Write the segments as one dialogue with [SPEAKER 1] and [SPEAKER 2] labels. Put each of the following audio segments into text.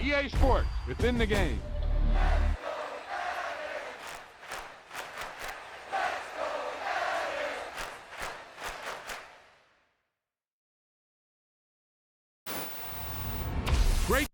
[SPEAKER 1] EA Sports, within the game. Great.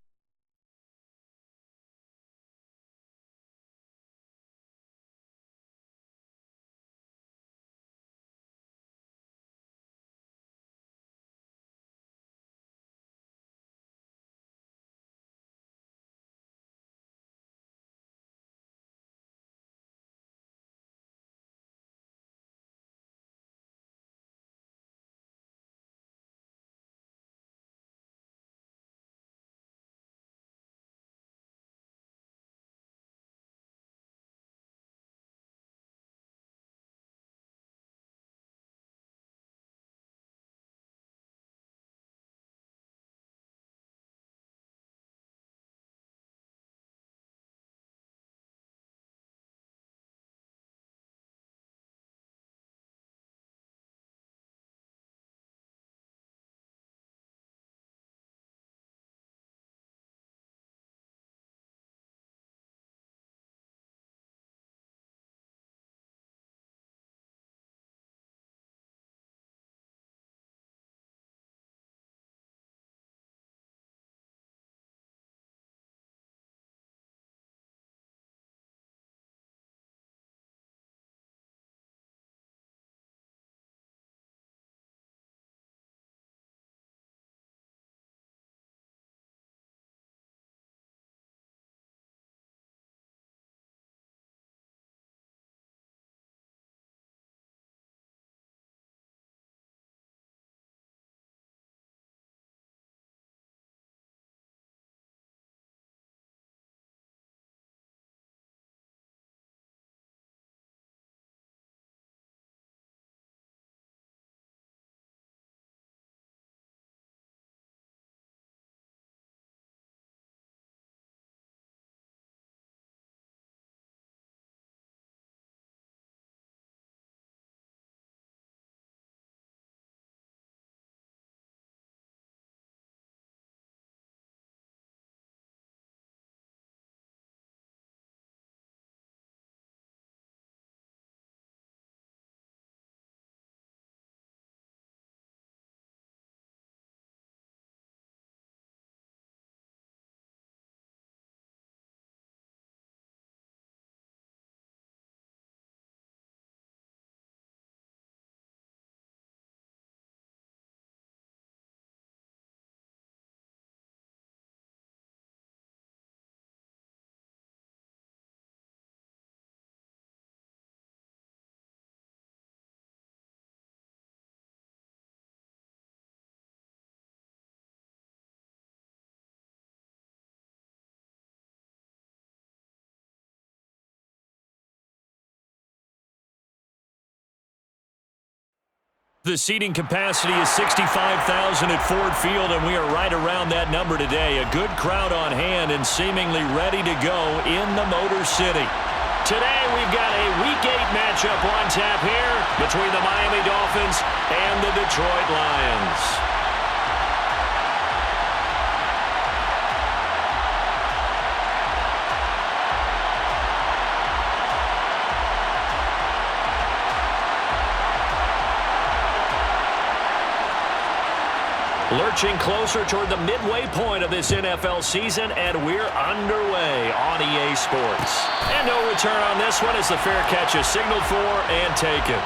[SPEAKER 2] The seating capacity is 65,000 at Ford Field, and we are right around that number today. A good crowd on hand and seemingly ready to go in the Motor City. Today we've got a Week 8 matchup on tap here between the Miami Dolphins and the Detroit Lions. Lurching closer toward the midway point of this NFL season, and we're underway on EA Sports. And no return on this one as the fair catch is signaled for and taken.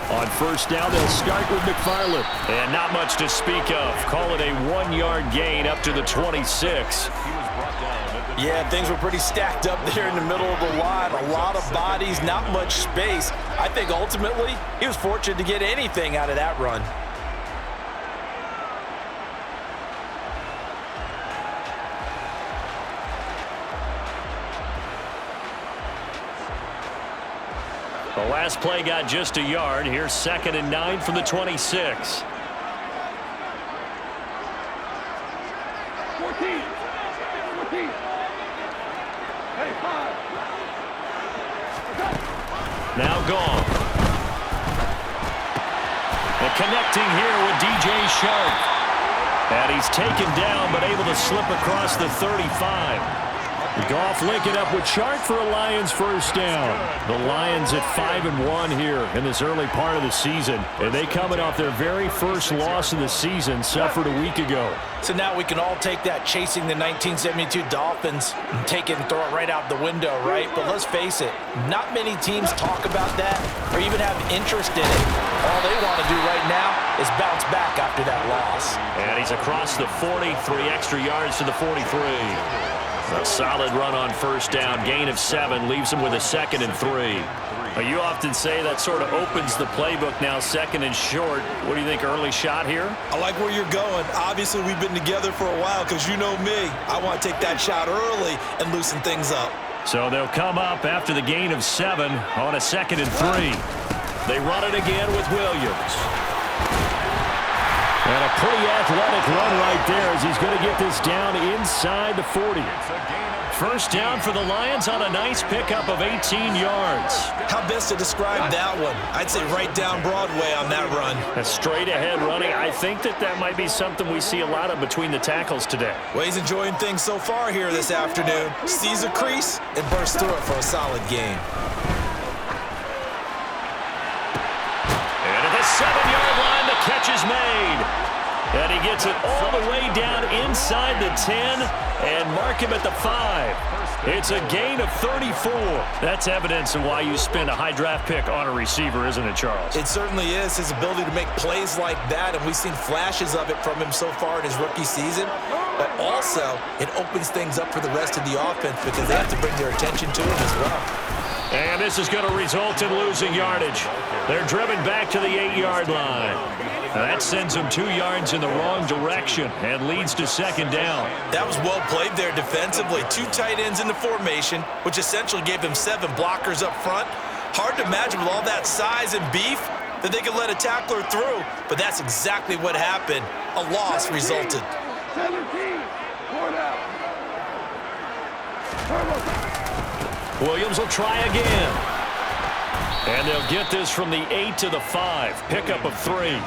[SPEAKER 2] On first down, they'll start with McFarland. And not much to speak of. Call it a 1-yard gain up to the 26.
[SPEAKER 3] Yeah, things were pretty stacked up there in the middle of the line. A lot of bodies, not much space. I think ultimately he was fortunate to get anything out of that run.
[SPEAKER 2] The last play got just a yard. Here's 2nd and 9 from the 26. Now gone. And connecting here with DJ Shark. And he's taken down, but able to slip across the 35. Goff linking up with Shark for a Lions first down. The Lions at 5-1 here in this early part of the season. And they coming off their very first loss of the season, suffered a week ago.
[SPEAKER 3] So now we can all take that chasing the 1972 Dolphins and take it and throw it right out the window, right? But let's face it, not many teams talk about that or even have interest in it. All they want to do right now is bounce back after that loss.
[SPEAKER 2] And he's across the 40, 3 extra yards to the 43. A solid run on first down, gain of 7, leaves him with a 2nd and 3. You often say that sort of opens the playbook now, 2nd and short. What do you think, early shot here?
[SPEAKER 3] I like where you're going. Obviously, we've been together for a while because you know me. I want to take that shot early and loosen things up.
[SPEAKER 2] So they'll come up after the gain of 7 on a 2nd and 3. They run it again with Williams. And a pretty athletic run right there as he's going to get this down inside the 40. First down for the Lions on a nice pickup of 18 yards.
[SPEAKER 3] How best to describe that one? I'd say right down Broadway on that run.
[SPEAKER 2] A straight ahead running. I think that might be something we see a lot of between the tackles today.
[SPEAKER 3] Well, he's enjoying things so far here this afternoon. Sees a crease and bursts through it for a solid gain.
[SPEAKER 2] And at the 7-yard line, the catch is made. And he gets it all the way down inside the 10 and mark him at the 5. It's a gain of 34. That's evidence of why you spend a high draft pick on a receiver, isn't it, Charles?
[SPEAKER 3] It certainly is. His ability to make plays like that, and we've seen flashes of it from him so far in his rookie season. But also, it opens things up for the rest of the offense because they have to bring their attention to him as well.
[SPEAKER 2] And this is going to result in losing yardage. They're driven back to the 8-yard line. That sends them 2 yards in the wrong direction and leads to 2nd down.
[SPEAKER 3] That was well played there defensively. 2 tight ends in the formation, which essentially gave them 7 blockers up front. Hard to imagine with all that size and beef that they could let a tackler through, but that's exactly what happened. A loss resulted.
[SPEAKER 1] 17, 4 down.
[SPEAKER 2] Williams will try again. And they'll get this from the 8 to the 5. Pickup of 3.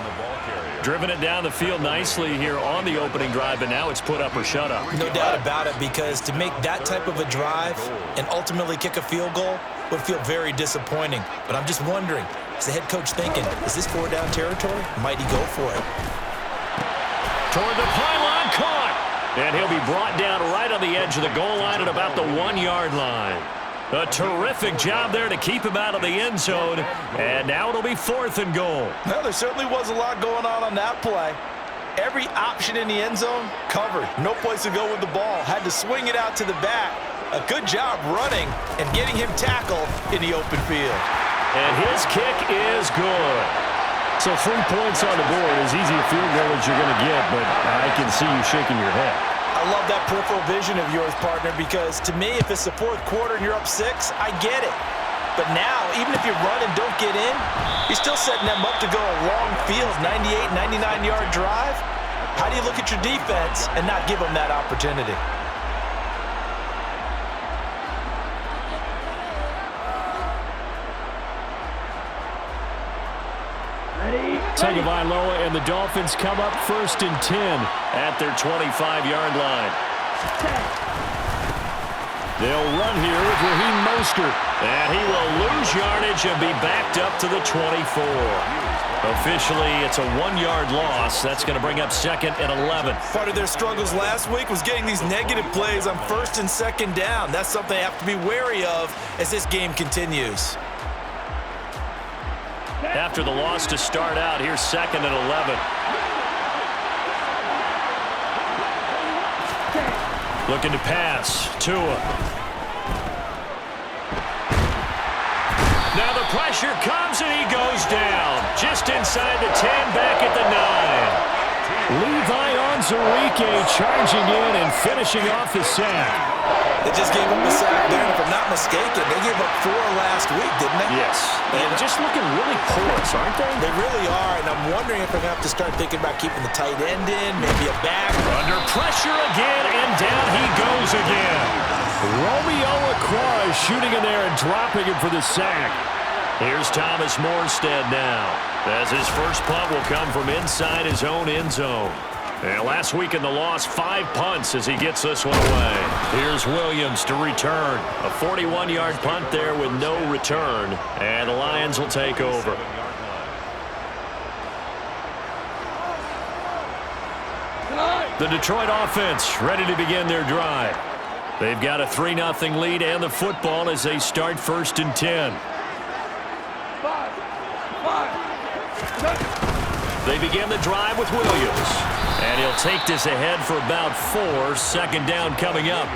[SPEAKER 2] Driven it down the field nicely here on the opening drive, but now it's put up or shut up.
[SPEAKER 3] No doubt about it, because to make that type of a drive and ultimately kick a field goal would feel very disappointing. But I'm just wondering, is the head coach thinking, is this 4-down territory? Might he go for it?
[SPEAKER 2] Toward the pylon, caught! And he'll be brought down right on the edge of the goal line at about the 1-yard line. A terrific job there to keep him out of the end zone. And now it'll be 4th and goal.
[SPEAKER 3] Well, there certainly was a lot going on that play. Every option in the end zone covered. No place to go with the ball. Had to swing it out to the back. A good job running and getting him tackled in the open field.
[SPEAKER 2] And his kick is good. So 3 points on the board, as easy a field goal as you're going to get, but I can see you shaking your head.
[SPEAKER 3] I love that peripheral vision of yours, partner, because to me, if it's the 4th quarter and you're up 6, I get it. But now, even if you run and don't get in, you're still setting them up to go a long field, 98, 99-yard drive. How do you look at your defense and not give them that opportunity?
[SPEAKER 2] Tagovailoa and the Dolphins come up 1st and 10 at their 25-yard line. They'll run here with Raheem Mostert, and he will lose yardage and be backed up to the 24. Officially, it's a 1-yard loss. That's going to bring up 2nd and 11.
[SPEAKER 3] Part of their struggles last week was getting these negative plays on 1st and 2nd down. That's something they have to be wary of as this game continues.
[SPEAKER 2] After the loss to start out, here's 2nd and 11. Looking to pass. Tua. Now the pressure comes and he goes down. Just inside the 10, back at the 9. Levi Onwuzurike charging in and finishing off the sack.
[SPEAKER 3] They just gave up a sack there, and if I'm not mistaken, they gave up 4 last week, didn't they?
[SPEAKER 2] Yes. And just looking really porous, aren't they?
[SPEAKER 3] They really are, and I'm wondering if they're going to have to start thinking about keeping the tight end in, maybe a back.
[SPEAKER 2] Under pressure again, and down he goes again. Romeo Okwara shooting in there and dropping him for the sack. Here's Thomas Morstead now, as his first punt will come from inside his own end zone. And last week in the loss, 5 punts as he gets this one away. Here's Williams to return. A 41-yard punt there with no return. And the Lions will take over. The Detroit offense ready to begin their drive. They've got a 3-0 lead and the football as they start 1st and 10. They begin the drive with Williams. And he'll take this ahead for about 4. Second down coming up.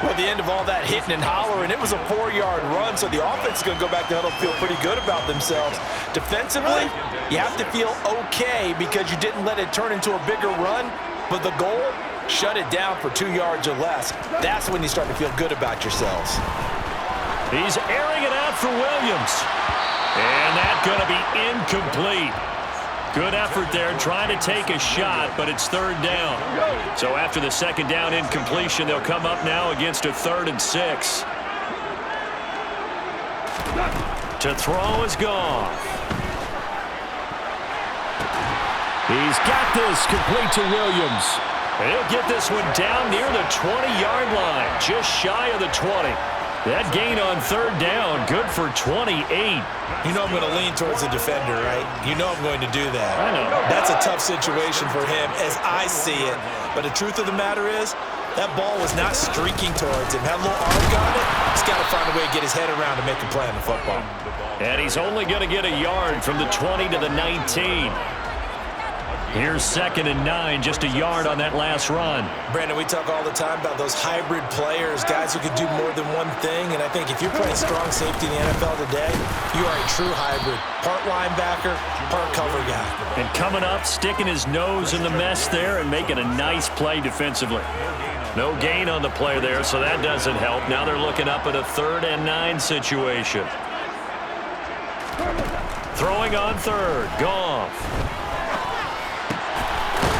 [SPEAKER 3] Well, the end of all that hitting and hollering, it was a 4-yard run, so the offense is going to go back to huddle, feel pretty good about themselves. Defensively, you have to feel okay because you didn't let it turn into a bigger run, but the goal, shut it down for 2 yards or less. That's when you start to feel good about yourselves.
[SPEAKER 2] He's airing it out for Williams. And that's going to be incomplete. Good effort there, trying to take a shot, but it's 3rd down. So after the 2nd down incompletion, they'll come up now against a 3rd and 6. To throw is Goff. He's got this complete to Williams. And he'll get this one down near the 20-yard line, just shy of the 20. That gain on 3rd down, good for 28.
[SPEAKER 3] You know I'm going to lean towards the defender, right? You know I'm going to do that.
[SPEAKER 2] I know.
[SPEAKER 3] That's a tough situation for him as I see it. But the truth of the matter is, that ball was not streaking towards him. That little arm got it. He's got to find a way to get his head around to make a play on the football.
[SPEAKER 2] And he's only going to get a yard from the 20 to the 19. Here's 2nd and 9, just a yard on that last run.
[SPEAKER 3] Brandon, we talk all the time about those hybrid players, guys who can do more than one thing. And I think if you're playing strong safety in the NFL today, you are a true hybrid. Part linebacker, part cover guy.
[SPEAKER 2] And coming up, sticking his nose in the mess there and making a nice play defensively. No gain on the play there, so that doesn't help. Now they're looking up at a 3rd and 9 situation. Throwing on 3rd, Goff.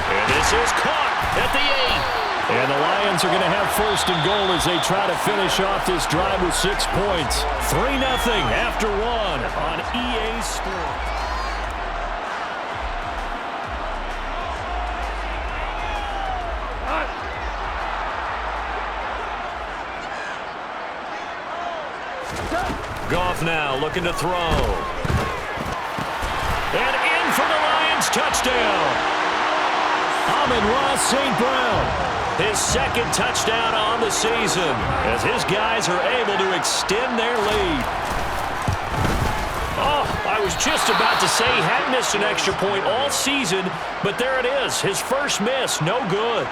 [SPEAKER 2] And this is caught at the 8. And the Lions are going to have 1st and goal as they try to finish off this drive with 6 points. 3-0 after 1 on EA Sports. Goff now looking to throw. And in for the Lions touchdown. Amon-Ra St. Brown, his 2nd touchdown on the season, as his guys are able to extend their lead. Oh, I was just about to say he hadn't missed an extra point all season, but there it is, his first miss, no good.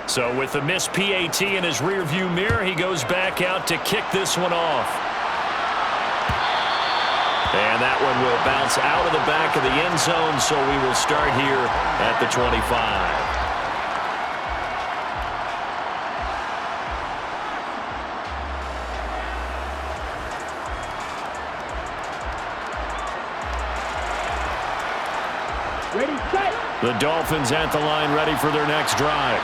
[SPEAKER 2] So with the missed PAT in his rearview mirror, he goes back out to kick this one off. And that one will bounce out of the back of the end zone, so we will start here at the 25.
[SPEAKER 1] Ready, set.
[SPEAKER 2] The Dolphins at the line, ready for their next drive.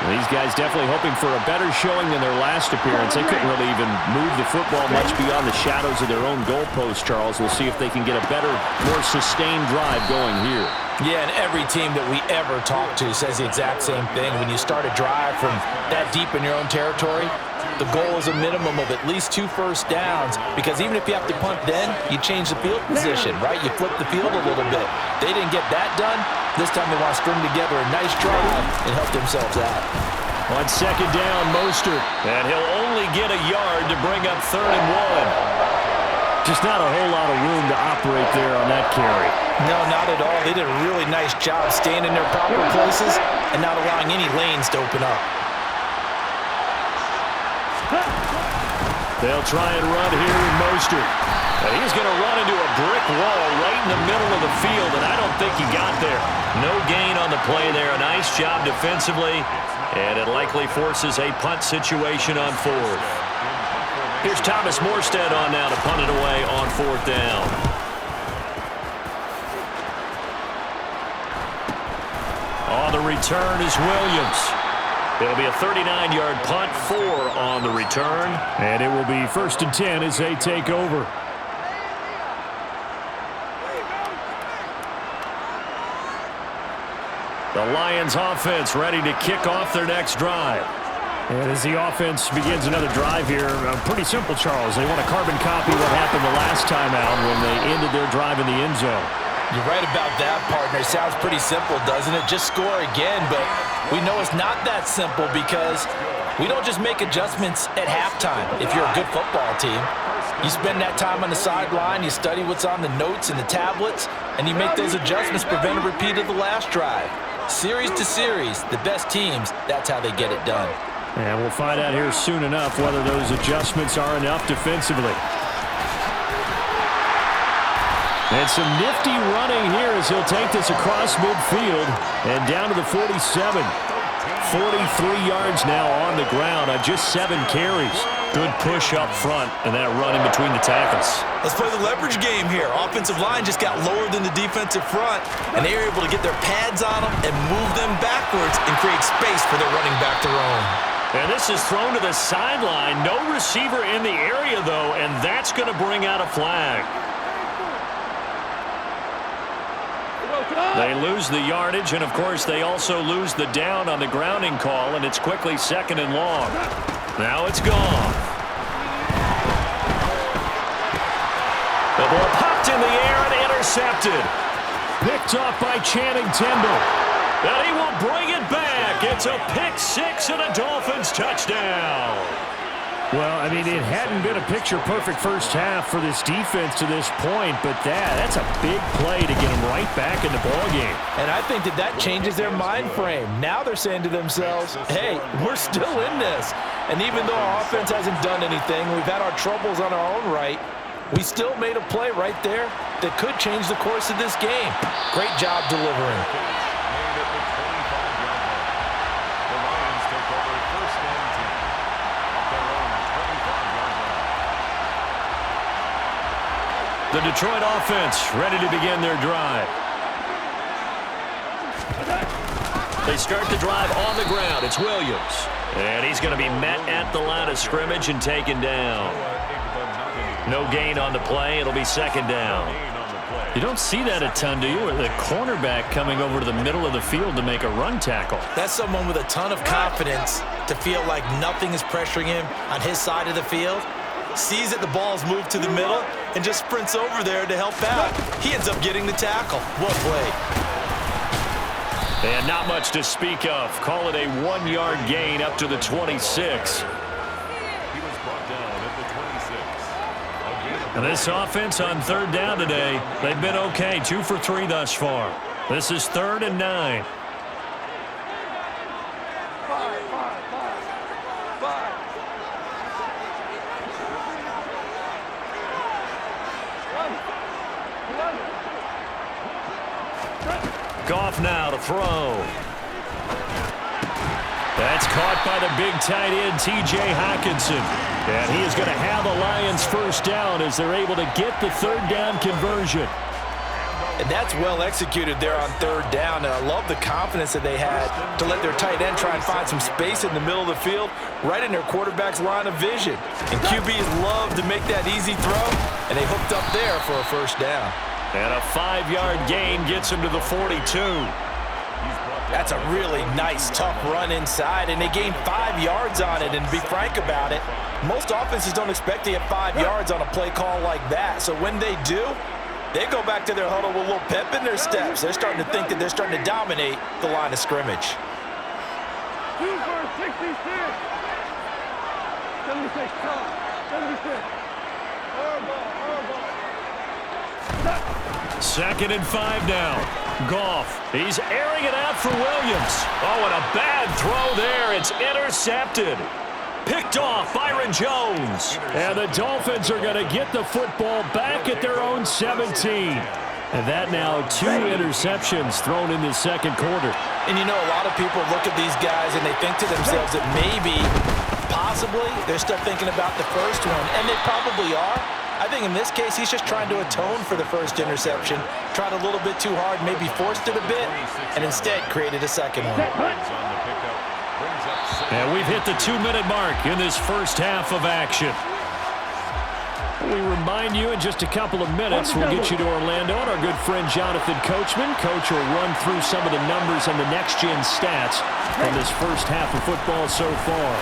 [SPEAKER 2] These guys definitely hoping for a better showing than their last appearance. They couldn't really even move the football much beyond the shadows of their own goalpost, Charles. We'll see if they can get a better, more sustained drive going here.
[SPEAKER 3] Yeah, and every team that we ever talk to says the exact same thing. When you start a drive from that deep in your own territory, the goal is a minimum of at least 2 first downs, because even if you have to punt then, you change the field position, right? You flip the field a little bit. They didn't get that done. This time they want to string together a nice drive and help themselves out.
[SPEAKER 2] On 2nd down, Mostert. And he'll only get a yard to bring up 3rd and 1. Just not a whole lot of room to operate there on that carry.
[SPEAKER 3] No, not at all. They did a really nice job staying in their proper places and not allowing any lanes to open up.
[SPEAKER 2] They'll try and run here with Mostert. And he's going to run into a brick wall right in the middle of the field, and I don't think he got there. No gain on the play there. A nice job defensively, and it likely forces a punt situation on 4th. Here's Thomas Morstead on now to punt it away on 4th down. return is Williams. It'll be a 39-yard punt, 4 on the return.
[SPEAKER 4] And it will be 1st and 10 as they take over.
[SPEAKER 2] The Lions offense ready to kick off their next drive.
[SPEAKER 4] And as the offense begins another drive here, pretty simple, Charles. They want to carbon copy what happened the last time out when they ended their drive in the end zone.
[SPEAKER 3] You're right about that, partner. It sounds pretty simple, doesn't it? Just score again, but we know it's not that simple because we don't just make adjustments at halftime if you're a good football team. You spend that time on the sideline, you study what's on the notes and the tablets, and you make those adjustments, prevent a repeat of the last drive. Series to series, the best teams, that's how they get it done.
[SPEAKER 4] And we'll find out here soon enough whether those adjustments are enough defensively. And some nifty running here as he'll take this across midfield and down to the 47. 43 yards now on the ground on just 7 carries.
[SPEAKER 2] Good push up front and that run in between the tackles.
[SPEAKER 3] Let's play the leverage game here. Offensive line just got lower than the defensive front, and they were able to get their pads on them and move them backwards and create space for their running back to roam.
[SPEAKER 2] And this is thrown to the sideline. No receiver in the area, though, and that's going to bring out a flag. They lose the yardage, and, of course, they also lose the down on the grounding call, and it's quickly 2nd and long. Now it's gone. The ball popped in the air and intercepted.
[SPEAKER 4] Picked off by Channing Tindall.
[SPEAKER 2] And he will bring it back. It's a pick 6 and a Dolphins touchdown.
[SPEAKER 4] Well, I mean, it hadn't been a picture-perfect first half for this defense to this point, but that's a big play to get them right back in the ballgame.
[SPEAKER 3] And I think that changes their mind frame. Now they're saying to themselves, hey, we're still in this. And even though our offense hasn't done anything, we've had our troubles on our own right, we still made a play right there that could change the course of this game. Great job delivering.
[SPEAKER 2] The Detroit offense ready to begin their drive. They start the drive on the ground. It's Williams. And he's going to be met at the line of scrimmage and taken down. No gain on the play. It'll be 2nd down. You don't see that a ton, do you? Or the cornerback coming over to the middle of the field to make a run tackle.
[SPEAKER 3] That's someone with a ton of confidence to feel like nothing is pressuring him on his side of the field. Sees that the ball's moved to the middle and just sprints over there to help out. He ends up getting the tackle. What play.
[SPEAKER 2] And not much to speak of. Call it a 1-yard gain up to the 26. And this offense on 3rd down today, they've been okay. 2 for 3 thus far. This is 3rd and 9. Goff now to throw. That's caught by the big tight end, T.J. Hockenson. And he is going to have the Lions first down as they're able to get the 3rd down conversion.
[SPEAKER 3] And that's well executed there on 3rd down. And I love the confidence that they had to let their tight end try and find some space in the middle of the field, right in their quarterback's line of vision. And QBs love to make that easy throw, and they hooked up there for a first down.
[SPEAKER 2] And a 5-yard gain gets him to the 42.
[SPEAKER 3] That's a really nice, tough run inside, and they gained 5 yards on it. And to be frank about it, most offenses don't expect to get 5 yards on a play call like that. So when they do, they go back to their huddle with a little pep in their steps. They're starting to think that they're starting to dominate the line of scrimmage.
[SPEAKER 1] 2 for 66. 76, 76.
[SPEAKER 2] 2nd and 5 now. Goff, he's airing it out for Williams. Oh, and a bad throw there. It's intercepted. Picked off Byron Jones.
[SPEAKER 4] And the Dolphins are going to get the football back at their own 17. And that now 2 interceptions thrown in the 2nd quarter.
[SPEAKER 3] And you know, a lot of people look at these guys and they think to themselves that maybe, possibly, they're still thinking about the first one. And they probably are. I think in this case, he's just trying to atone for the first interception. Tried a little bit too hard, maybe forced it a bit, and instead created a second one.
[SPEAKER 2] And we've hit the 2-minute mark in this first half of action. We remind you in just a couple of minutes, we'll get you to Orlando and our good friend Jonathan Coachman. Coach will run through some of the numbers and the next-gen stats from this first half of football so far.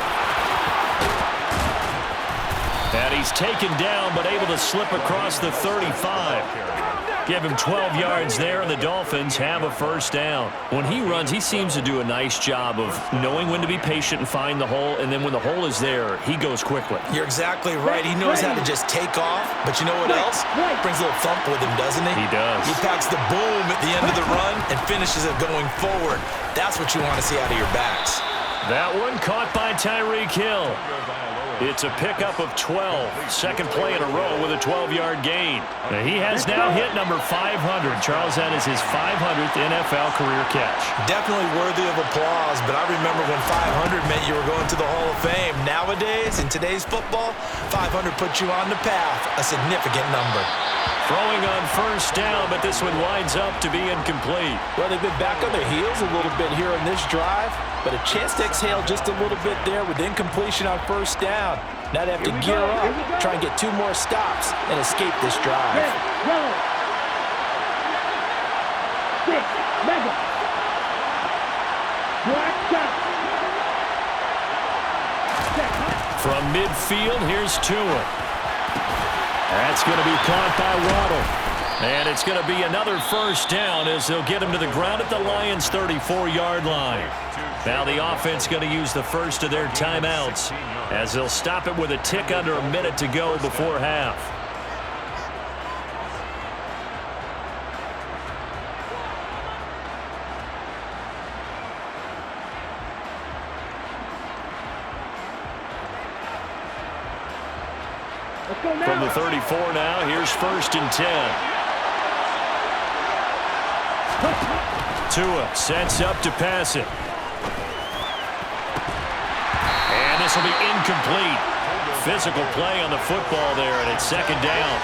[SPEAKER 2] And he's taken down but able to slip across the 35. Give him 12 yards there, and the Dolphins have a first down. When he runs, he seems to do a nice job of knowing when to be patient and find the hole, and then when the hole is there, he goes quickly.
[SPEAKER 3] You're exactly right. He knows how to just take off, but you know what else? Brings a little thump with him, doesn't he?
[SPEAKER 2] He does.
[SPEAKER 3] He packs the boom at the end of the run and finishes it going forward. That's what you want to see out of your backs.
[SPEAKER 2] That one caught by Tyreek Hill. It's a pickup of 12. Second play in a row with a 12-yard gain. He has now hit number 500. Charles, that is his 500th NFL career catch.
[SPEAKER 3] Definitely worthy of applause, but I remember when 500 meant you were going to the Hall of Fame. Nowadays, in today's football, 500 puts you on the path, a significant number.
[SPEAKER 2] Throwing on first down, but this one winds up to be incomplete.
[SPEAKER 3] Well, they've been back on their heels a little bit here in this drive, but a chance to exhale just a little bit there with incompletion on first down. Now they have to gear up, try and get 2 more stops, and escape this drive.
[SPEAKER 2] From midfield, here's Tua. That's going to be caught by Waddle. And it's going to be another first down as they'll get him to the ground at the Lions' 34-yard line. Now the offense going to use the first of their timeouts as they'll stop it with a tick under a minute to go before half. From the 34 now, here's first and 10. Tua sets up to pass it. And this will be incomplete. Physical play on the football there, and it's second down.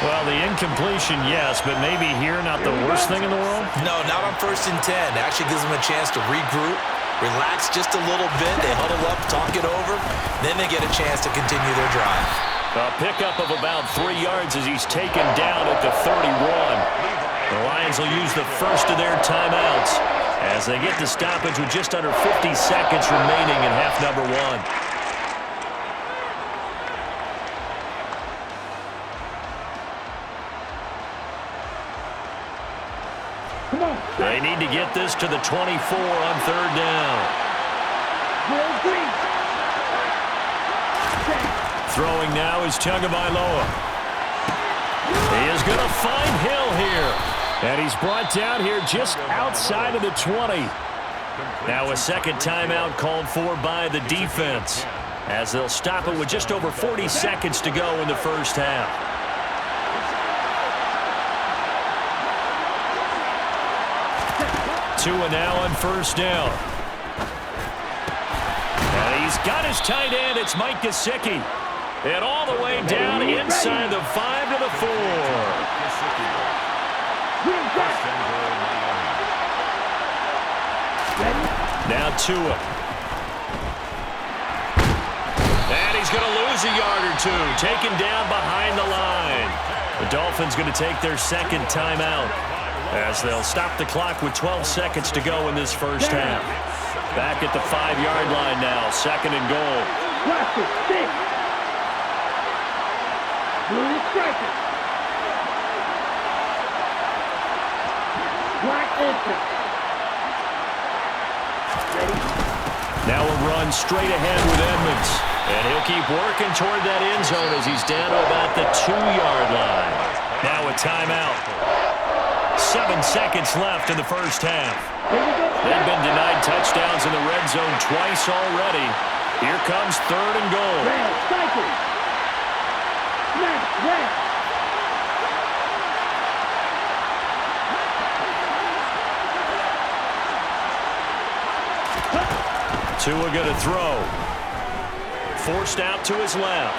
[SPEAKER 2] Well, the incompletion, yes, but maybe here not the worst thing in the world?
[SPEAKER 3] No, not on first and 10. It actually gives them a chance to regroup, relax just a little bit. They huddle up, talk it over. Then they get a chance to continue their drive.
[SPEAKER 2] A pickup of about 3 yards as he's taken down at the 31. The Lions will use the first of their timeouts as they get the stoppage with just under 50 seconds remaining in half number 1. They need to get this to the 24 on third down. Throwing now is Tagovailoa. He is going to find Hill here. And he's brought down here just outside of the 20. Now a second timeout called for by the defense as they'll stop it with just over 40 seconds to go in the first half. Tua now on first down. And he's got his tight end. It's Mike Gesicki. And all the way down inside the 5 to the 4. Now Tua. And he's going to lose a yard or two. Taken down behind the line. The Dolphins going to take their second timeout as they'll stop the clock with 12 seconds to go in this first half. Back at the 5-yard line now. Second and goal. Now a run straight ahead with Edmonds. And he'll keep working toward that end zone as he's down to about the 2-yard line. Now a timeout. 7 seconds left in the first half. They've been denied touchdowns in the red zone twice already. Here comes third and goal. Tua going to throw. Forced out to his left.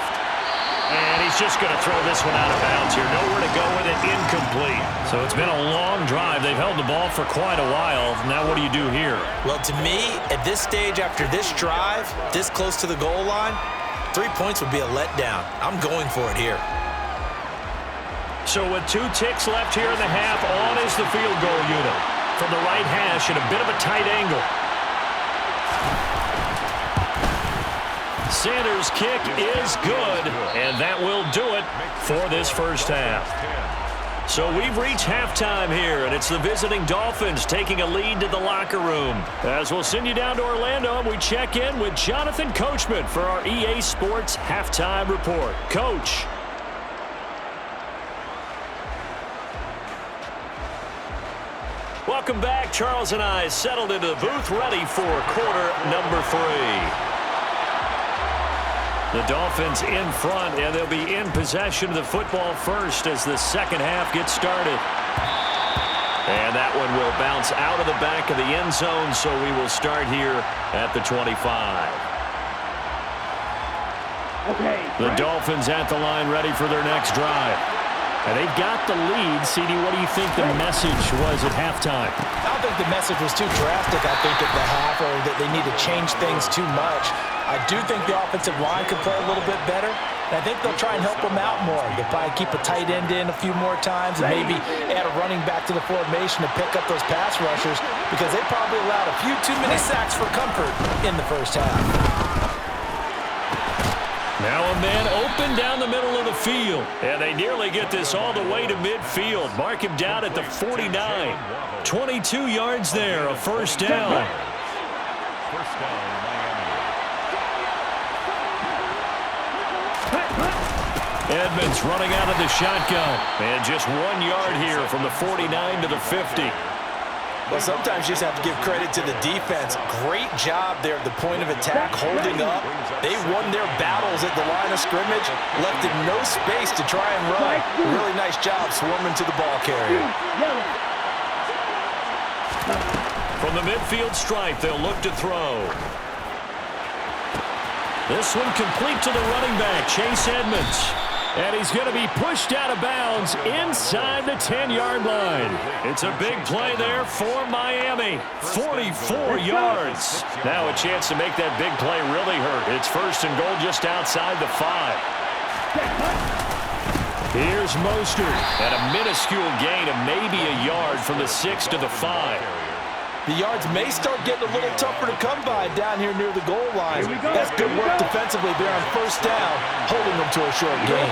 [SPEAKER 2] And he's just going to throw this one out of bounds here. Nowhere to go with it, incomplete. So it's been a long drive. They've held the ball for quite a while. Now what do you do here?
[SPEAKER 3] Well, to me, at this stage after this drive, this close to the goal line, 3 points would be a letdown. I'm going for it here.
[SPEAKER 2] So with 2 ticks left here in the half, on is the field goal unit. From the right hash at a bit of a tight angle. Sanders' kick is good, and that will do it for this first half. So we've reached halftime here, and it's the visiting Dolphins taking a lead to the locker room. As we'll send you down to Orlando, and we check in with Jonathan Coachman for our EA Sports Halftime Report. Coach. Welcome back. Charles and I settled into the booth ready for quarter number 3. The Dolphins in front, and they'll be in possession of the football first as the second half gets started. And that one will bounce out of the back of the end zone, so we will start here at the 25.
[SPEAKER 1] Okay.
[SPEAKER 2] The Dolphins at the line ready for their next drive. And they've got the lead. CD, what do you think the message was at halftime?
[SPEAKER 3] I don't think the message was too drastic, I think, at the half, or that they need to change things too much. I do think the offensive line could play a little bit better, and I think they'll try and help them out more. They'll probably keep a tight end in a few more times and maybe add a running back to the formation to pick up those pass rushers, because they probably allowed a few too many sacks for comfort in the first half.
[SPEAKER 2] Now a man open down the middle of the field. And they nearly get this all the way to midfield. Mark him down at the 49. 22 yards there, a first down. Edmonds running out of the shotgun. And just 1 yard here from the 49 to the 50.
[SPEAKER 3] Well, sometimes you just have to give credit to the defense. Great job there at the point of attack, holding up. They won their battles at the line of scrimmage, left in no space to try and run. Really nice job swarming to the ball carrier.
[SPEAKER 2] From the midfield stripe, they'll look to throw. This one complete to the running back, Chase Edmonds. And he's going to be pushed out of bounds inside the 10-yard line. It's a big play there for Miami. 44 yards. Now a chance to make that big play really hurt. It's first and goal just outside the 5. Here's Mostert. And a minuscule gain of maybe a yard from the 6 to the 5.
[SPEAKER 3] The yards may start getting a little tougher to come by down here near the goal line. That's good work defensively there on first down, holding them to a short gain.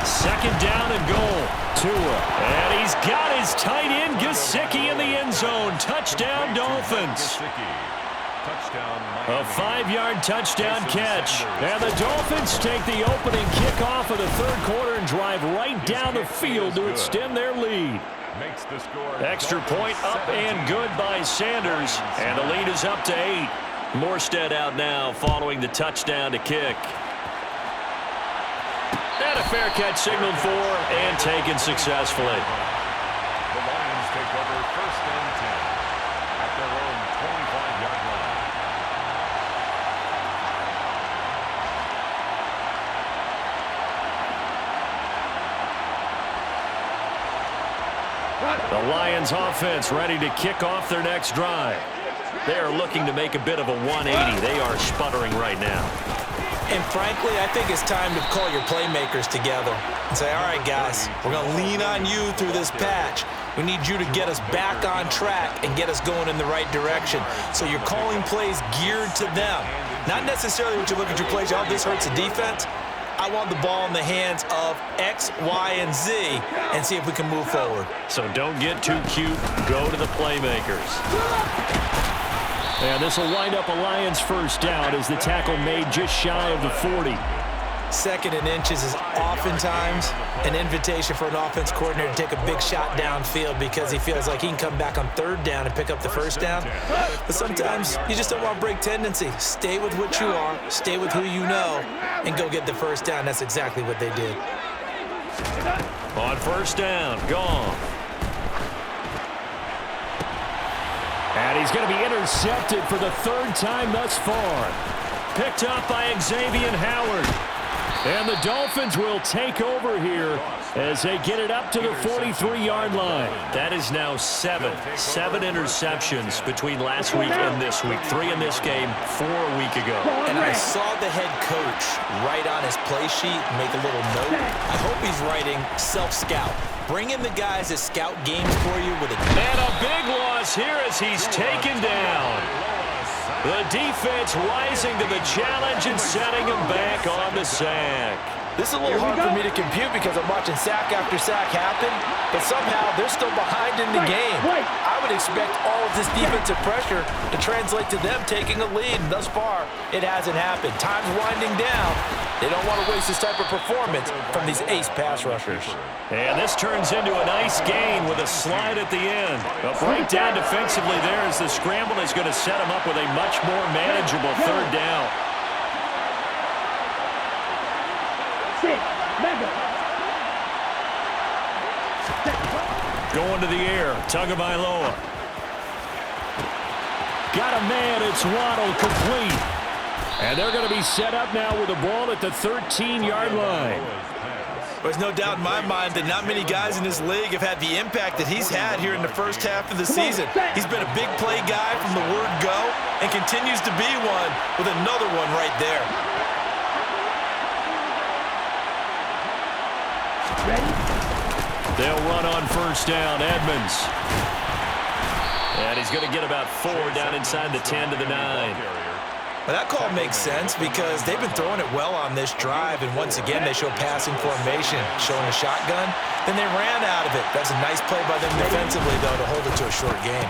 [SPEAKER 2] Second down and goal. Tua. And he's got his tight end, Gesicki, in the end zone. Touchdown, Dolphins. A 5-yard touchdown catch. And the Dolphins take the opening kickoff of the third quarter and drive right down the field to extend their lead. Extra point up and good by Sanders. And the lead is up to 8. Morstead out now following the touchdown to kick. And a fair catch signaled for and taken successfully.
[SPEAKER 5] The Lions take over first and 10 at their own 25-yard line.
[SPEAKER 2] The Lions offense ready to kick off their next drive. They are looking to make a bit of a 180. They are sputtering right now.
[SPEAKER 3] And frankly, I think it's time to call your playmakers together and say, all right, guys, we're going to lean on you through this patch. We need you to get us back on track and get us going in the right direction. So you're calling plays geared to them. Not necessarily when you look at your plays, oh, this hurts the defense. I want the ball in the hands of X, Y, and Z and see if we can move forward.
[SPEAKER 2] So don't get too cute. Go to the playmakers. And this will wind up a Lions first down as the tackle made just shy of the 40.
[SPEAKER 3] Second and inches is oftentimes an invitation for an offense coordinator to take a big shot downfield because he feels like he can come back on third down and pick up the first down. But sometimes you just don't want to break tendency. Stay with what you are, stay with who you know, and go get the first down. That's exactly what they did.
[SPEAKER 2] On first down, gone.
[SPEAKER 4] And he's going to be intercepted for the third time thus far.
[SPEAKER 2] Picked up by Xavier Howard. And the Dolphins will take over here as they get it up to the 43-yard line. That is now seven interceptions between last week and this week. 3 in this game, 4 a week ago.
[SPEAKER 3] And I saw the head coach write on his play sheet, make a little note. I hope he's writing self-scout. Bring in the guys that scout games for you with a...
[SPEAKER 2] And a big loss here as he's taken down. The defense rising to the challenge and setting him back on the sack.
[SPEAKER 3] This is a little hard for me to compute because I'm watching sack after sack happen, but somehow they're still behind in the game. I would expect all of this defensive pressure to translate to them taking a lead, and thus far, it hasn't happened. Time's winding down. They don't want to waste this type of performance from these ace pass rushers.
[SPEAKER 2] And this turns into a nice gain with a slide at the end. A breakdown defensively there as the scramble is going to set him up with a much more manageable third down. Going to the air, Tagovailoa. Got a man, it's Waddle, complete. And they're going to be set up now with the ball at the 13-yard line.
[SPEAKER 3] There's no doubt in my mind that not many guys in this league have had the impact that he's had here in the first half of the season. He's been a big play guy from the word go and continues to be one with another one right there.
[SPEAKER 2] They'll run on first down, Edmonds. And he's going to get about 4 down inside the 10 to the 9.
[SPEAKER 3] Well, that call makes sense because they've been throwing it well on this drive, and once again, they show passing formation, showing a shotgun. Then they ran out of it. That's a nice play by them defensively, though, to hold it to a short game.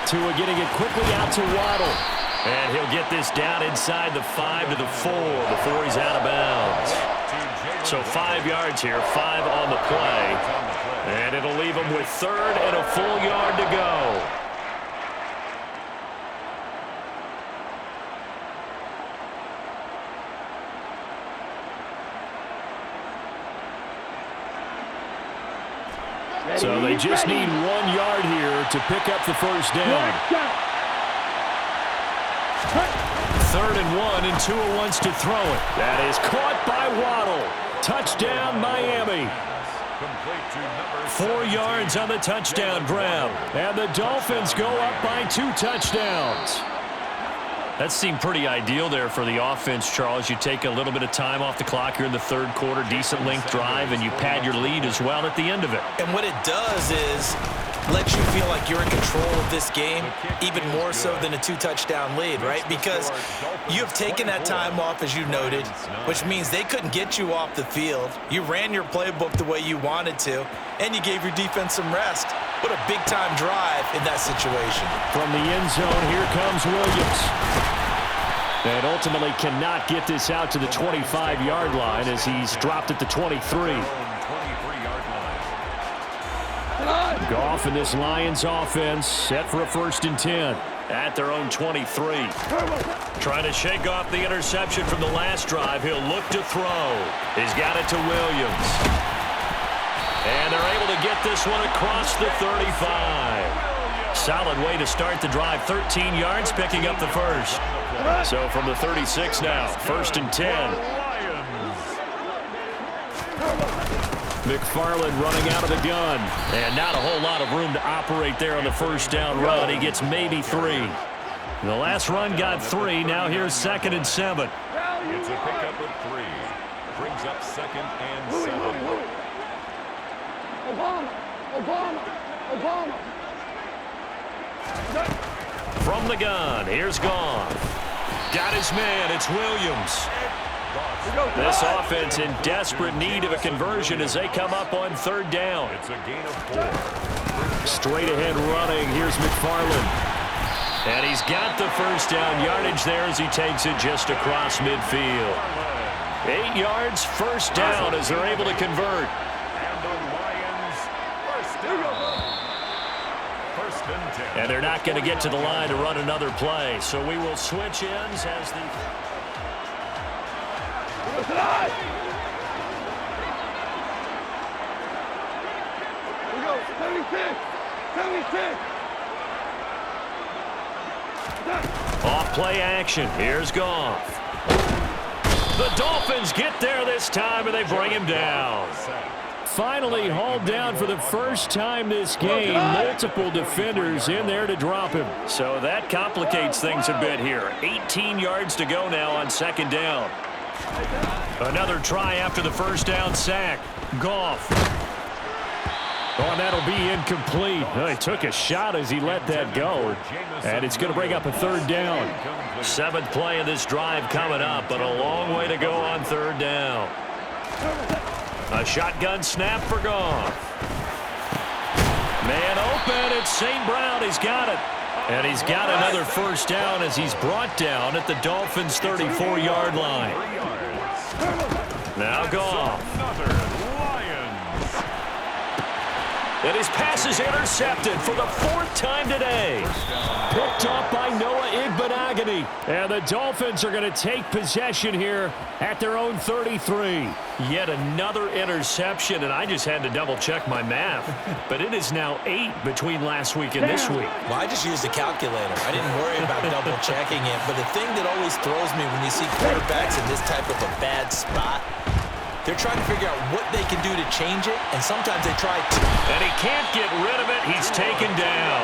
[SPEAKER 2] Tua getting it quickly out to Waddle. And he'll get this down inside the 5 to the 4 before he's out of bounds. So 5 yards here, 5 on the play. And it'll leave him with 3rd and a full yard to go. So they just need 1 yard here to pick up the first down. 3rd and 1, and Tua wants to throw it. That is caught by Waddle. Touchdown, Miami. 4 yards on the touchdown grab. And the Dolphins go up by 2 touchdowns. That seemed pretty ideal there for the offense, Charles. You take a little bit of time off the clock here in the 3rd quarter, decent length drive, and you pad your lead as well at the end of it.
[SPEAKER 3] And what it does is let you feel like you're in control of this game, even more so than a 2-touchdown lead, right? Because you have taken that time off, as you noted, which means they couldn't get you off the field. You ran your playbook the way you wanted to, and you gave your defense some rest. What a big-time drive in that situation.
[SPEAKER 2] From the end zone, here comes Williams. And ultimately cannot get this out to the 25-yard line as he's dropped at the 23. Goff and this Lions offense set for a 1st and 10 at their own 23. Trying to shake off the interception from the last drive. He'll look to throw. He's got it to Williams. And they're able to get this one across the 35. Solid way to start the drive. 13 yards, picking up the first. So from the 36 now, 1st and 10. McFarland running out of the gun. And not a whole lot of room to operate there on the first down run. He gets maybe 3. The last run got 3. Now here's 2nd and 7.
[SPEAKER 5] It's a pickup of 3. Brings up 2nd and 7.
[SPEAKER 1] Obama.
[SPEAKER 2] From the gun, here's Goff. Got his man, it's Williams. This offense in desperate need of a conversion as they come up on 3rd down.
[SPEAKER 5] It's a gain of 4.
[SPEAKER 2] Straight ahead running, here's McFarland. And he's got the first down yardage there as he takes it just across midfield. 8 yards, 1st down as they're able to convert.
[SPEAKER 5] And the Lions, 1st down. 1st and 10.
[SPEAKER 2] And they're not going to get to the line to run another play. So we will switch ends as the... Off play action. Here's Goff. The Dolphins get there this time, and they bring him down.
[SPEAKER 4] Finally hauled down for the first time this game. Multiple defenders in there to drop him.
[SPEAKER 2] So that complicates things a bit here. 18 yards to go now on second down. Another try after the first down sack. Goff. Oh, that'll be incomplete. Oh, he took a shot as he let that go. And it's going to bring up a third down. 7th play of this drive coming up, but a long way to go on third down. A shotgun snap for Goff. Man open, it's St. Brown. He's got it. And he's got another first down as he's brought down at the Dolphins' 34-yard line. Now Goff. And his pass is intercepted for the 4th time today. Picked up by Noah Igbenogany. And the Dolphins are going to take possession here at their own 33. Yet another interception, and I just had to double-check my math. But it is now 8 between last week and this week.
[SPEAKER 3] Well, I just used a calculator. I didn't worry about double-checking it. But the thing that always throws me when you see quarterbacks in this type of a bad spot, they're trying to figure out what they can do to change it, and sometimes they try to.
[SPEAKER 2] And he can't get rid of it. He's taken down.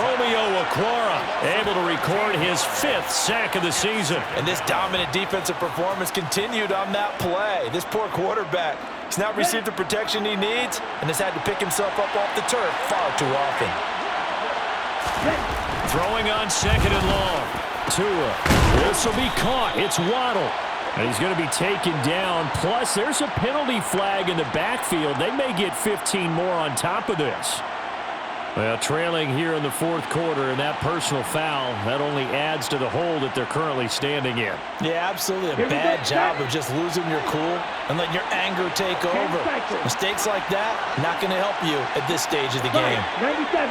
[SPEAKER 2] Romeo Okwara able to record his 5th sack of the season.
[SPEAKER 3] And this dominant defensive performance continued on that play. This poor quarterback has not received the protection he needs and has had to pick himself up off the turf far too often.
[SPEAKER 2] Throwing on 2nd and long.
[SPEAKER 4] Tua. This will be caught. It's Waddle. And he's going to be taken down. Plus, there's a penalty flag in the backfield. They may get 15 more on top of this. Well, trailing here in the 4th quarter, and that personal foul, that only adds to the hole that they're currently standing in.
[SPEAKER 3] Yeah, absolutely a bad job of just losing your cool and letting your anger take over. Mistakes like that, not going to help you at this stage of the game.
[SPEAKER 1] 97.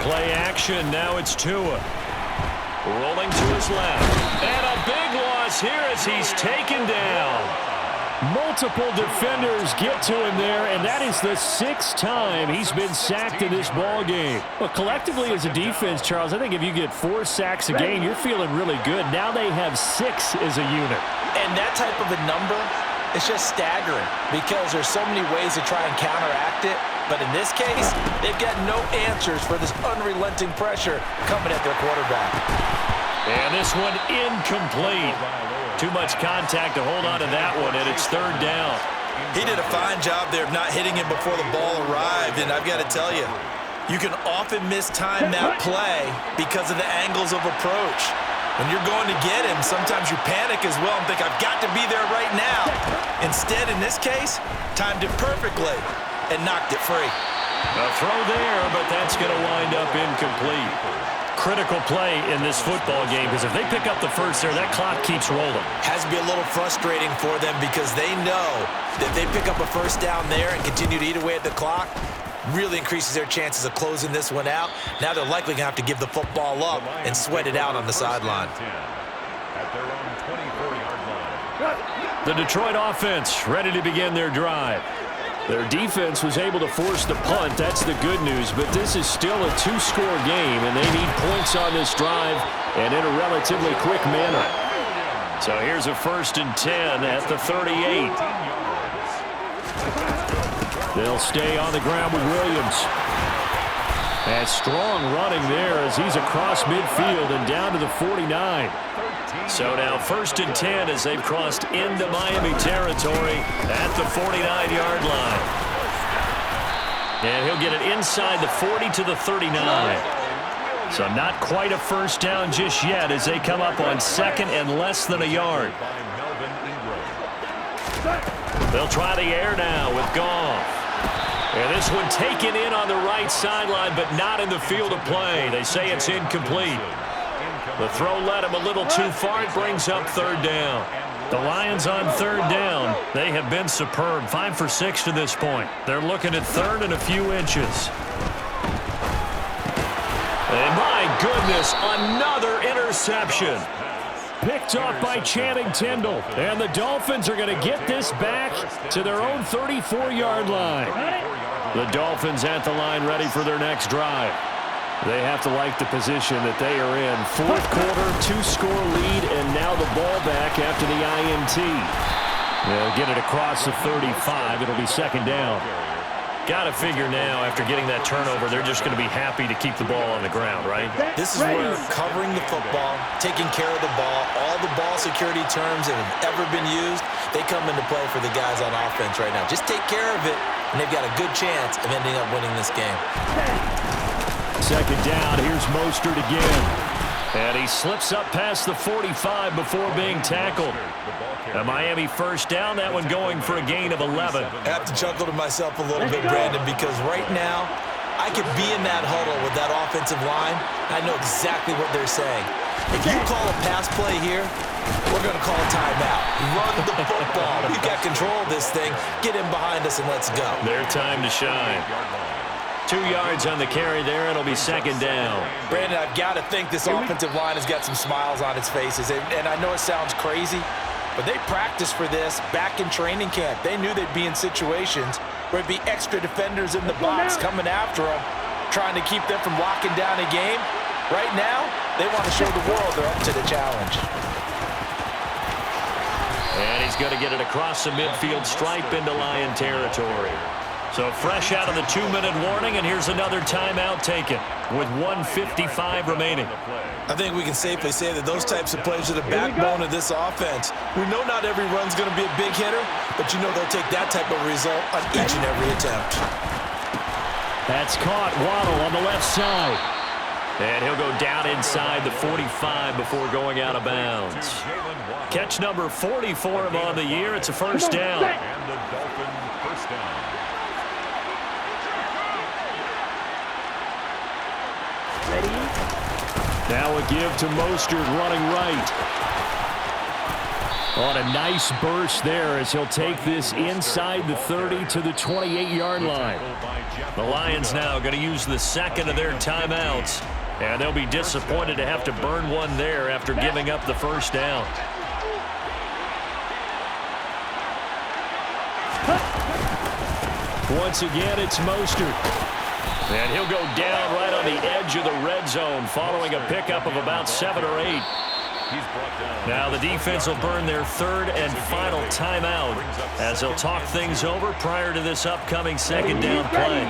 [SPEAKER 2] Play action. Now it's Tua. Rolling to his left. And a big loss here as he's taken down.
[SPEAKER 4] Multiple defenders get to him there, and that is the 6th time he's been sacked in this ball game. Well, collectively as a defense, Charles, I think if you get 4 sacks a game, you're feeling really good. Now they have 6 as a unit.
[SPEAKER 3] And that type of a number, it's just staggering because there's so many ways to try and counteract it. But in this case, they've got no answers for this unrelenting pressure coming at their quarterback.
[SPEAKER 2] And this one incomplete. Too much contact to hold on to that one, and it's 3rd down.
[SPEAKER 3] He did a fine job there of not hitting him before the ball arrived, and I've got to tell you, you can often mistime that play because of the angles of approach. When you're going to get him, sometimes you panic as well and think, I've got to be there right now. Instead, in this case, timed it perfectly and knocked it free.
[SPEAKER 2] A throw there, but that's going to wind up incomplete. Critical play in this football game because if they pick up the first there, that clock keeps rolling.
[SPEAKER 3] Has to be a little frustrating for them because they know that if they pick up a first down there and continue to eat away at the clock, really increases their chances of closing this one out. Now they're likely going to have to give the football up and sweat it out on the sideline.
[SPEAKER 5] At their own 24-yard line.
[SPEAKER 2] The Detroit offense ready to begin their drive.
[SPEAKER 4] Their defense was able to force the punt. That's the good news. But this is still a 2-score game, and they need points on this drive and in a relatively quick manner.
[SPEAKER 2] So here's a 1st and 10 at the 38.
[SPEAKER 4] They'll stay on the ground with Williams. And strong running there as he's across midfield and down to the 49.
[SPEAKER 2] So now 1st and 10 as they've crossed into Miami territory at the 49-yard line. And he'll get it inside the 40 to the 39. So not quite a first down just yet as they come up on 2nd and less than a yard. They'll try the air now with Goff. And this one taken in on the right sideline, but not in the field of play. They say it's incomplete. The throw led him a little too far. It brings up 3rd down. The Lions on 3rd down. They have been superb. 5 for 6 to this point. They're looking at 3rd and a few inches. And my goodness, another interception.
[SPEAKER 4] Picked off by Channing Tindall. And the Dolphins are going to get this back to their own 34-yard line. The Dolphins at the line ready for their next drive. They have to like the position that they are in. Fourth quarter, 2-score lead, and now the ball back after the INT. They'll get it across the 35. It'll be second down.
[SPEAKER 2] Got to figure now, after getting that turnover, they're just going to be happy to keep the ball on the ground, right?
[SPEAKER 3] This is where covering the football, taking care of the ball, all the ball security terms that have ever been used, they come into play for the guys on offense right now. Just take care of it, and they've got a good chance of ending up winning this game.
[SPEAKER 4] Second down, here's Mostert again.
[SPEAKER 2] And he slips up past the 45 before being tackled. A Miami first down, that one going for a gain of 11.
[SPEAKER 3] I have to chuckle to myself a little bit, Brandon, because right now I could be in that huddle with that offensive line. I know exactly what they're saying. If you call a pass play here, we're going to call a timeout. Run the football. We've got control of this thing. Get in behind us and let's go.
[SPEAKER 2] Their time to shine. 2 yards on the carry there. It'll be second down.
[SPEAKER 3] Brandon, I've got to think this offensive line has got some smiles on its faces. And I know it sounds crazy, but they practiced for this back in training camp. They knew they'd be in situations where it'd be extra defenders in the box coming after them, trying to keep them from locking down a game. Right now, they want to show the world they're up to the challenge.
[SPEAKER 2] And he's going to get it across the midfield stripe into Lion territory. So fresh out of the 2-minute warning, and here's another timeout taken with 1:55 remaining.
[SPEAKER 3] I think we can safely say that those types of plays are the backbone of this offense. We know not every run's going to be a big hitter, but you know they'll take that type of result on each and every attempt.
[SPEAKER 4] That's caught. Waddle on the left side.
[SPEAKER 2] And he'll go down inside the 45 before going out of bounds. Catch number 44 of on the year. It's a first down.
[SPEAKER 5] And the Dolphin first down.
[SPEAKER 4] Now a give to Mostert running right. On a nice burst there as he'll take this inside the 30 to the 28-yard line.
[SPEAKER 2] The Lions now going to use the second of their timeouts, and they'll be disappointed to have to burn one there after giving up the first down.
[SPEAKER 4] Once again, it's Mostert.
[SPEAKER 2] And he'll go down right on the edge of the red zone following a pickup of about 7 or 8. Now the defense will burn their third and final timeout as they'll talk things over prior to this upcoming second down play.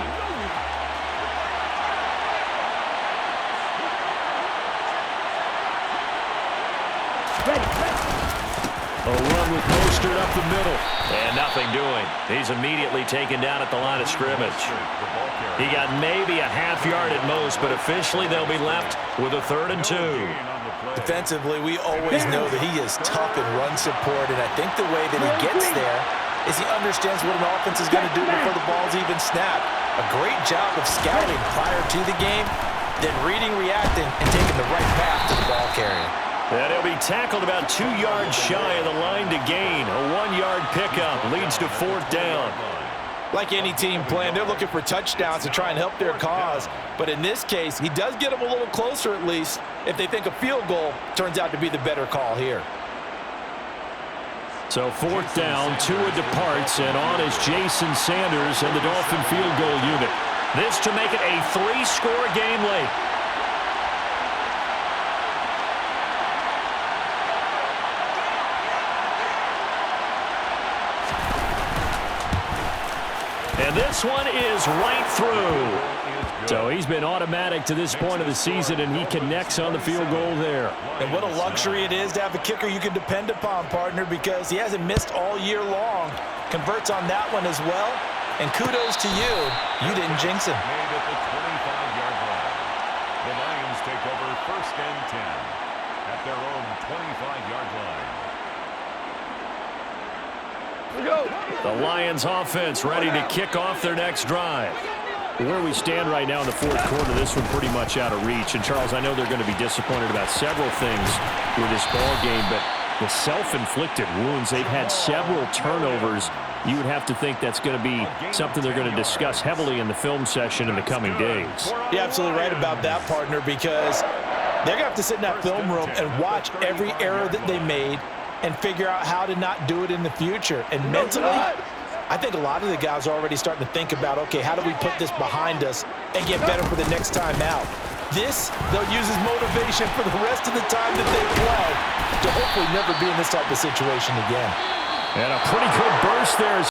[SPEAKER 4] A run with Mostert up the middle.
[SPEAKER 2] And nothing doing. He's immediately taken down at the line of scrimmage. He got maybe a half yard at most, but officially they'll be left with a 3rd and 2.
[SPEAKER 3] Defensively, we always know that he is tough in run support, and I think the way that he gets there is he understands what an offense is going to do before the ball's even snapped. A great job of scouting prior to the game, then reading, reacting, and taking the right path to the ball carrier.
[SPEAKER 2] And he'll be tackled about 2 yards shy of the line to gain. A 1-yard pickup leads to 4th down.
[SPEAKER 3] Like any team playing, they're looking for touchdowns to try and help their cause. But in this case, he does get them a little closer at least if they think a field goal turns out to be the better call here.
[SPEAKER 4] So 4th down, Tua departs, and on is Jason Sanders and the Dolphin field goal unit.
[SPEAKER 2] This to make it a 3-score game late. And this one is right through.
[SPEAKER 4] So he's been automatic to this point of the season, and he connects on the field goal there.
[SPEAKER 3] And what a luxury it is to have a kicker you can depend upon, partner, because he hasn't missed all year long. Converts on that one as well. And kudos to you. You didn't jinx him.
[SPEAKER 5] Made at the 25-yard line. The Lions take over 1st and 10 at their own 25-yard line.
[SPEAKER 2] The Lions offense ready to kick off their next drive.
[SPEAKER 4] Where we stand right now in the 4th quarter, this one pretty much out of reach. And, Charles, I know they're going to be disappointed about several things with this ball game, but the self-inflicted wounds, they've had several turnovers. You would have to think that's going to be something they're going to discuss heavily in the film session in the coming days.
[SPEAKER 3] You're absolutely right about that, partner, because they're going to have to sit in that film room and watch every error that they made and figure out how to not do it in the future. And mentally, I think a lot of the guys are already starting to think about, okay, how do we put this behind us and get better for the next time out? This, they'll use as motivation for the rest of the time that they play to hopefully never be in this type of situation again.
[SPEAKER 4] And a pretty good burst there as